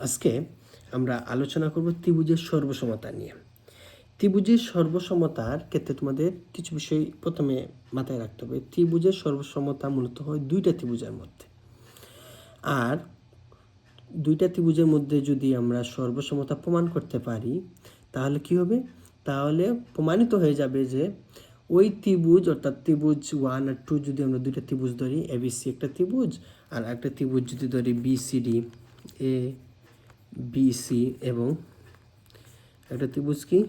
আজকে আমরা আলোচনা করব ত্রিভুজের সর্বসমতা নিয়ে। ত্রিভুজের সর্বসমতার ক্ষেত্রে তোমাদের কিছু বিষয় প্রথমে মাথায় রাখতে হবে। ত্রিভুজের সর্বসমতা মূলত হয় দুইটা ত্রিভুজের মধ্যে, আর দুইটা ত্রিভুজের মধ্যে যদি আমরা সর্বসমতা প্রমাণ করতে পারি তাহলে কি হবে? তাহলে প্রমাণিত হয়ে যাবে যে ওই ত্রিভুজ, অর্থাৎ ত্রিভুজ 1 আর 2, যদি আমরা দুইটা ত্রিভুজ ধরি, এবিসি একটা ত্রিভুজ, আর একটা ত্রিভুজ যদি ধরি বিসিডি, এ বিসি, এবং একটা ত্রিভুজ কি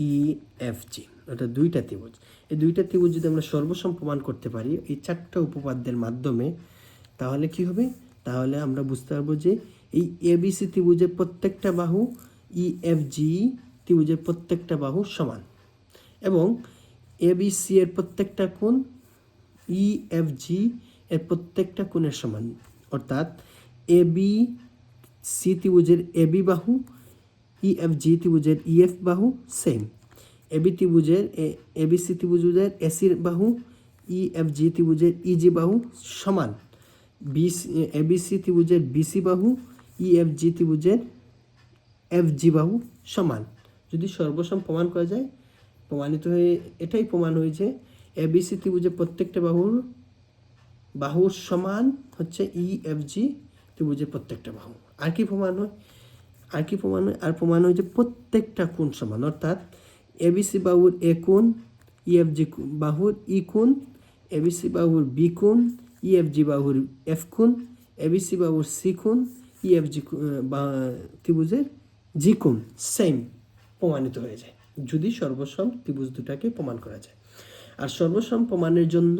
ইএফজি, অর্থাৎ দুইটা ত্রিভুজ। এই দুইটা ত্রিভুজ যদি আমরা সর্বসম প্রমাণ করতে পারি এই চারটা উপপাদ্যের মাধ্যমে, তাহলে কি হবে? তাহলে আমরা বুঝতে পারবো যে এই এবিসি ত্রিভুজের প্রত্যেকটা বাহু ইএফজি ত্রিভুজের প্রত্যেকটা বাহু সমান, এবং এবিসি এর প্রত্যেকটা কোণ ইএফজি এর প্রত্যেকটা কোণের সমান। অর্থাৎ এবি সি ত্রিভুজের এবি বাহু ইএফজি ত্রিভুজের ইএফ বাহু সেম, এবি ত্রিভুজের এবিসি ত্রিভুজের এসির বাহু ইএফজি ত্রিভুজের ইজি বাহু সমান, এবিসি ত্রিভুজের বিসি বাহু ইএফজি ত্রিভুজের এফজি বাহু সমান। যদি সর্বসম প্রমাণ করা যায়, প্রমাণিত হয়ে এটাই প্রমাণ হয়েছে এবিসি ত্রিভুজের প্রত্যেকটা বাহুর সমান হচ্ছে ইএফজি ত্রিভুজের প্রত্যেকটা বাহু। আর কি প্রমাণ হয়? আর প্রমাণ হয় যে প্রত্যেকটা কোণ সমান, অর্থাৎ এবিসি বাহুর এ কোণ ইএফজি বাহুর ই কোণ, এবিসি বাহুর বি কোণ ইএফজি বাহুর এফ কোণ, এবিসি বাহুর সি কোণ ইএফজি ত্রিভুজের জি কোণ সেম প্রমাণিত হয়ে যায় যদি সর্বসম ত্রিভুজ দুটাকে প্রমাণ করা যায়। আর সর্বসম প্রমাণের জন্য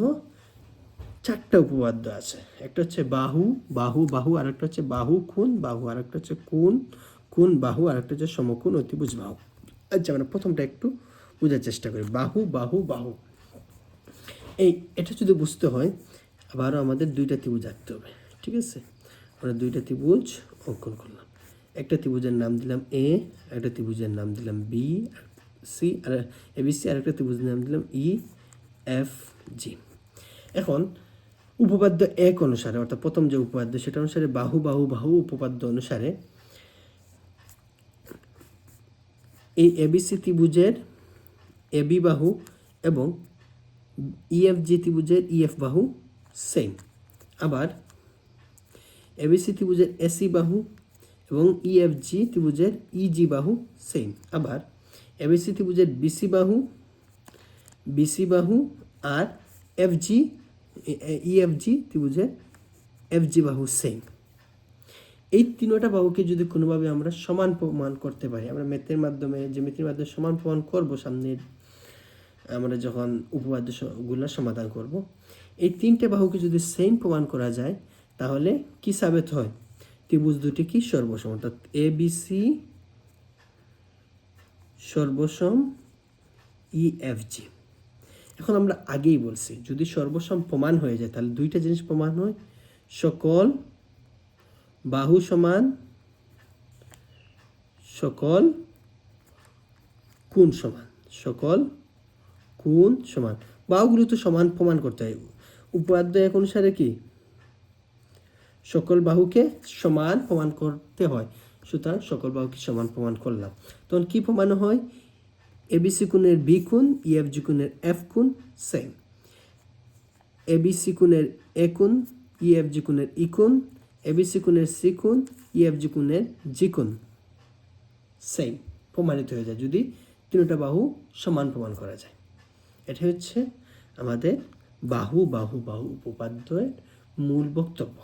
চারটা উপপাদ্য আছে। একটা হচ্ছে বাহু বাহু বাহু, আর একটা হচ্ছে বাহু কোণ বাহু, আর একটা হচ্ছে কোণ কোণ বাহু, আর একটা হচ্ছে সমকোণ অতিভুজ বাহু। আচ্ছা, আমরা প্রথমটা একটু বোঝার চেষ্টা করি। বাহু বাহু বাহু, এটা যদি বুঝতে হয় আবারও আমাদের দুইটা ত্রিভুজ আঁকতে হবে। ঠিক আছে, আমরা দুইটা ত্রিভুজ অঙ্কন করলাম। একটা ত্রিভুজের নাম দিলাম এ, একটা ত্রিভুজের নাম দিলাম বি সি, আর এবিসি, আর একটা ত্রিভুজের নাম দিলাম ই এফ জি। এখন উপপাদ্য এক অনুসারে, অর্থাৎ প্রথম যে উপপাদ্য সেটা অনুসারে বাহু বাহু বাহু উপপাদ্য অনুসারে এই এবিসি ত্রিভুজের এবি বাহু এবং ইএফজি ত্রিভুজের ইএফ বাহু সেম। আবার এবিসি ত্রিভুজের এসি বাহু এবং ইএফজি ত্রিভুজের ইজি বাহু সেম। আবার এবিসি ত্রিভুজের বিসি বাহু আর এফজি ইএফজি ত্রিভুজের এফজি বাহু সেম। এই তিনটা বাহুকে যদি কোনোভাবে আমরা সমান প্রমাণ করতে পারি, আমরা ম্যাথের মাধ্যমে জ্যামিতির মাধ্যমে সমান প্রমাণ করব সামনের আমরা যখন উপপাদ্যগুলো সমাধান করব, এই তিনটে বাহুকে যদি সেম প্রমাণ করা যায় তাহলে কি সাবিত হয়? ত্রিভুজ দুটি কি সর্বসম, অর্থাৎ এ বি সি সর্বসম ইএফজি। এখন আমরা আগেই বলছি যদি সর্বসম প্রমাণ হয়ে যায় তাহলে দুইটা জিনিস প্রমাণ হয়, সকল বাহু সমান, সকল কোণ সমান। সকল কোণ সমান, বাহুগুলো তো সমান প্রমাণ করতে হয়। উপপাদ্য এক অনুসারে কি সকল বাহুকে সমান প্রমাণ করতে হয়, সুতরাং সকল বাহুকে সমান প্রমাণ করলাম। তখন কি প্রমাণ হয়? এবিসি কোণের বি কোণ ইএফজি কোণের এফ কোণ সেম, এবিসি কোণের এ কোণ ইএফজি কোণের ই কোণ, এবিসি কোণের সি কোণ ইএফজি কোণের জি কোণ সেম প্রমাণিত হয়ে যায় যদি তিনটা বাহু সমান প্রমাণ করা যায়। এটা হচ্ছে আমাদের বাহু বাহু বাহু উপপাদ্যের মূল বক্তব্য।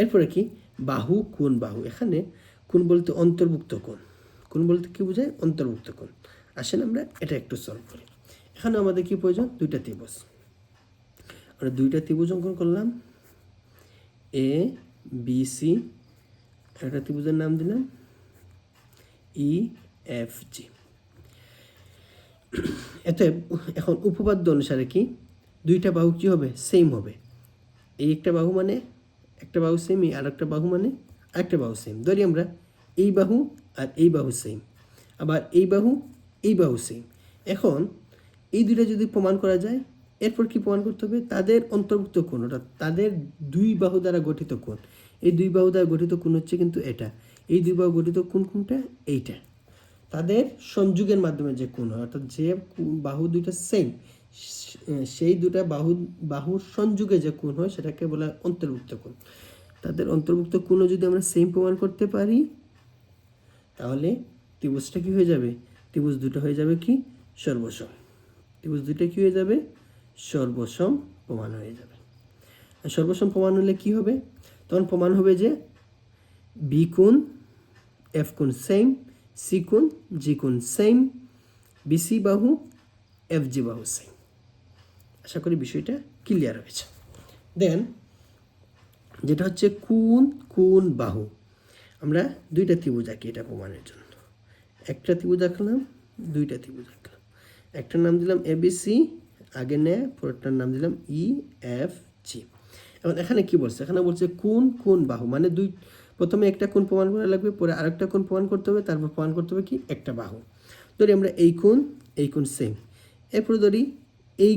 এরপরে কি বাহু কোণ বাহু, এখানে কোণ বলতে অন্তর্ভুক্ত কোণ, কোণ বলতে কি বোঝায়? অন্তর্ভুক্ত কোণ। আসেন আমরা এটা একটু সলভ করি। এখানে আমাদের কি প্রয়োজন? দুইটা ত্রিভুজ। আমরা দুইটা ত্রিভুজ অঙ্কন করলাম, এ বি সি, একটা ত্রিভুজের নাম দিলাম ই এফ জি। এতে এখন উপপাদ্য অনুসারে কি দুইটা বাহু কি হবে? সেম হবে। এই একটা বাহু মানে একটা বাহু সেম, আর একটা বাহু মানে আরেকটা বাহু সেম। ধরি আমরা এই বাহু আর এই বাহু সেম, আবার এই বাহু সেম। এখন এই দুইটা যদি প্রমাণ করা যায়, এরপর কি প্রমাণ করতে হবে? তাদের অন্তর্ভুক্ত কোণ, অর্থাৎ তাদের দুই বাহু দ্বারা গঠিত কোণ। এই দুই বাহু দ্বারা গঠিত কোণ হচ্ছে কিন্তু এটা, এই দুই বাহু গঠিত কোণ কোনটা, এইটা। তাদের সংযোগের মাধ্যমে যে কোণ হয়, অর্থাৎ যে বাহু দুইটা সেম, সেই দুটা বাহুর সংযোগে যে কোণ হয় সেটাকে বলা হয় অন্তর্ভুক্ত কোণ। তাদের অন্তর্ভুক্ত কোণও যদি আমরা সেম প্রমাণ করতে পারি, তাহলে ত্রিভুজটা কি হয়ে যাবে, ত্রিভুজ দুটো হয়ে যাবে কি সর্বসম। ত্রিভুজ দুটো কি হয়ে যাবে, সর্বসম প্রমাণ হয়ে যাবে। আর সর্বসম প্রমাণ হলে কি হবে, তখন প্রমাণ হবে যে বি কোণ এফ কোণ সেম, সি কোণ জি কোণ সেম, বিসি বাহু এফ জি বাহু সেম। আশা করি বিষয়টা ক্লিয়ার হয়েছে। দেন যেটা হচ্ছে কোণ কোণ বাহু, আমরা দুইটা ত্রিভুজ আঁকি এটা প্রমাণের জন্য। একটা ত্রিভুজ আঁকলাম, দুইটা ত্রিভুজ আঁকলাম। একটার নাম দিলাম এবিসি, আগে নেয়, পরেরটার নাম দিলাম ই এফ জি। এখন এখানে কি বলছে, এখানে বলছে কোণ কোণ বাহু, মানে প্রথমে একটা কোণ প্রমাণ করা লাগবে, পরে আরেকটা কোণ প্রমাণ করতে হবে, তারপর প্রমাণ করতে হবে কি একটা বাহু। ধরি আমরা এই কোণ সেম, এরপরে ধরি এই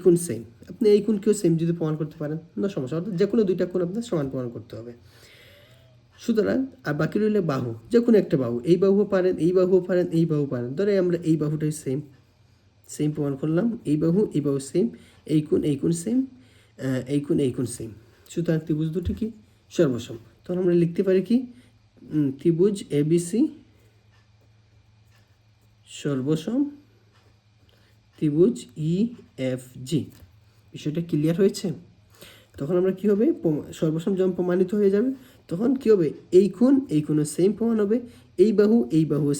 কোণ সেম। আপনি এই কোণকেও সেম যদি প্রমাণ করতে পারেন না সমস্যা, অর্থাৎ যে কোনো দুইটা কোণ আপনার সমান প্রমাণ করতে হবে। সুতরাং আর বাকি রইলে বাহু, যে কোনো একটা বাহু, এই বাহুও পারেন, এই বাহুও পারেন, এই বাহু পারেন। ধরে আমরা এই বাহুটাই সেম প্রমাণ করলাম, এই বাহু সেম, এই কোণ সেম, এই কোণ সেম। সুতরাং ত্রিভুজ দুটি কি সর্বসম। তখন আমরা লিখতে পারি কি ত্রিভুজ এবিসি সর্বসম ত্রিভুজ ই এফ জি। বিষয়টা ক্লিয়ার হয়েছে। তখন আমরা কি হবে, সর্বসম যখন প্রমাণিত হয়ে যাবে তখন কি হবে, এই কোণও সেম প্রমাণ হবে, এই বাহু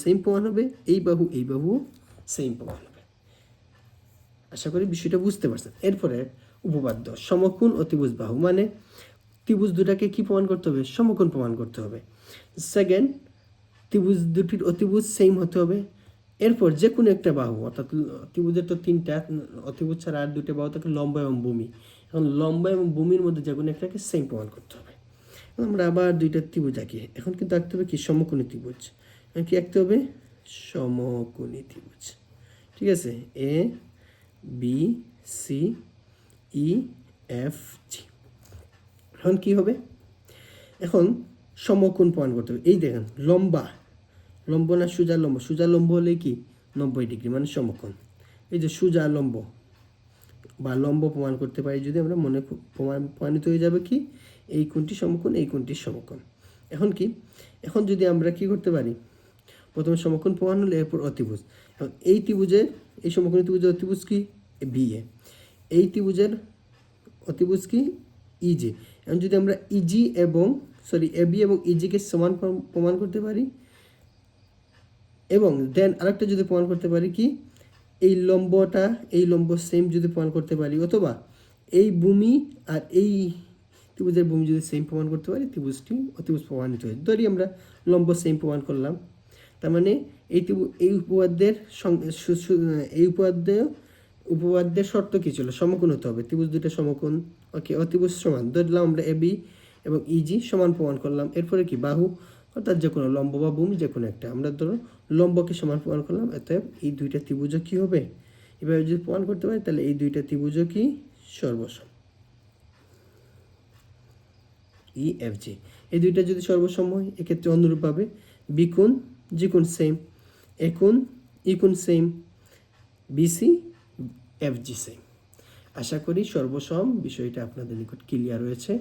সেম প্রমাণ হবে, এই বাহু সেম প্রমাণ হবে। আশা করি বিষয়টা বুঝতে পারছেন। এরপরে উপপাদ্য সমকোণ ও ত্রিভুজ বাহু, মানে ত্রিভুজ দুটাকে কি প্রমাণ করতে হবে, সমকোণ প্রমাণ করতে হবে। সেকেন্ড, ত্রিভুজ দুটির অতিভুজ সেম হতে হবে। এরপর যে কোনো একটা বাহু, অর্থাৎ ত্রিভুজের তো তিনটা, অতিভুজ ছাড়া আর দুটো বাহু থাকে লম্বা এবং ভূমি। এখন লম্বা এবং ভূমির মধ্যে যে কোনো একটাকে সেম প্রমাণ করতে হবে। আমরা আবার দুইটা ত্রিভুজ আঁকি, এখন কিন্তু আঁকতে হবে কি সমকোণী ত্রিভুজ। কি আঁকতে হবে, সমকোণী ত্রিভুজ। ঠিক আছে, A B C E F G. এখন কি হবে, এখন সমকোণ প্রমাণ করতে হবে। এই দেখেন লম্ব না সোজা লম্ব হলে কি 90 ডিগ্রি, মানে সমকোণ। এই যে সোজা লম্ব বা লম্ব প্রমাণ করতে পারি যদি আমরা, প্রমাণিত হয়ে যাবে কি এই কোণটি সমকোণ, এই কোণটি সমকোণ। এখন যদি আমরা কি করতে পারি, প্রথমে সমকোণ প্রমাণ হলে এরপর অতিভুজ। এখন এই সমকোণী ত্রিভুজের অতিভুজ কি বি এ, এই ত্রিভুজের অতিভুজ কি ইজি। এখন যদি আমরা এবি এবং ইজিকে সমান প্রমাণ করতে পারি, এবং দেন আরেকটা যদি প্রমাণ করতে পারি কি এই লম্ব সেম যদি প্রমাণ করতে পারি, অথবা এই ভূমি আর এই ত্রিভুজের ভূমি যদি সেম প্রমাণ করতে পারি, অতিভুজ প্রমাণিত হয়। ধরি আমরা লম্ব সেম প্রমাণ করলাম, তার মানে এই উপপাদ্যের শর্ত কি ছিল, সমকোণ হতে হবে, ত্রিভুজ দুটো সমকোণ। ওকে, অতিভুজ সমান ধরলাম আমরা এবি এবং ইজি সমান প্রমাণ করলাম। এরপরে কি বাহু, অর্থাৎ যে কোনো লম্ব বা ভূমি যে কোনো একটা, আমরা ধরো লম্বকে সমান প্রমাণ করলাম। অতএব এই দুইটা ত্রিভুজও কি হবে, এভাবে যদি প্রমাণ করতে পারি তাহলে এই দুইটা ত্রিভুজও কি সর্বসম, ই এফ জি। এই দুইটা যদি সর্বসম হয়, এক্ষেত্রে অনুরূপভাবে বি কোণ জি কোণ সেম, এ কোণ ই কোণ same, B C F G same. আশা করি সর্বসম বিষয়টা আপনাদের নিকট ক্লিয়ার হয়েছে।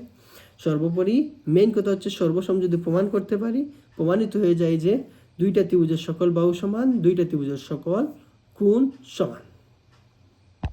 সর্বোপরি মেইন কথা হচ্ছে সর্বসম যদি প্রমাণ করতে পারি, প্রমাণিত হয়ে যায় যে দুইটা ত্রিভুজের সকল বাহু সমান, দুইটা ত্রিভুজের সকল কোণ সমান।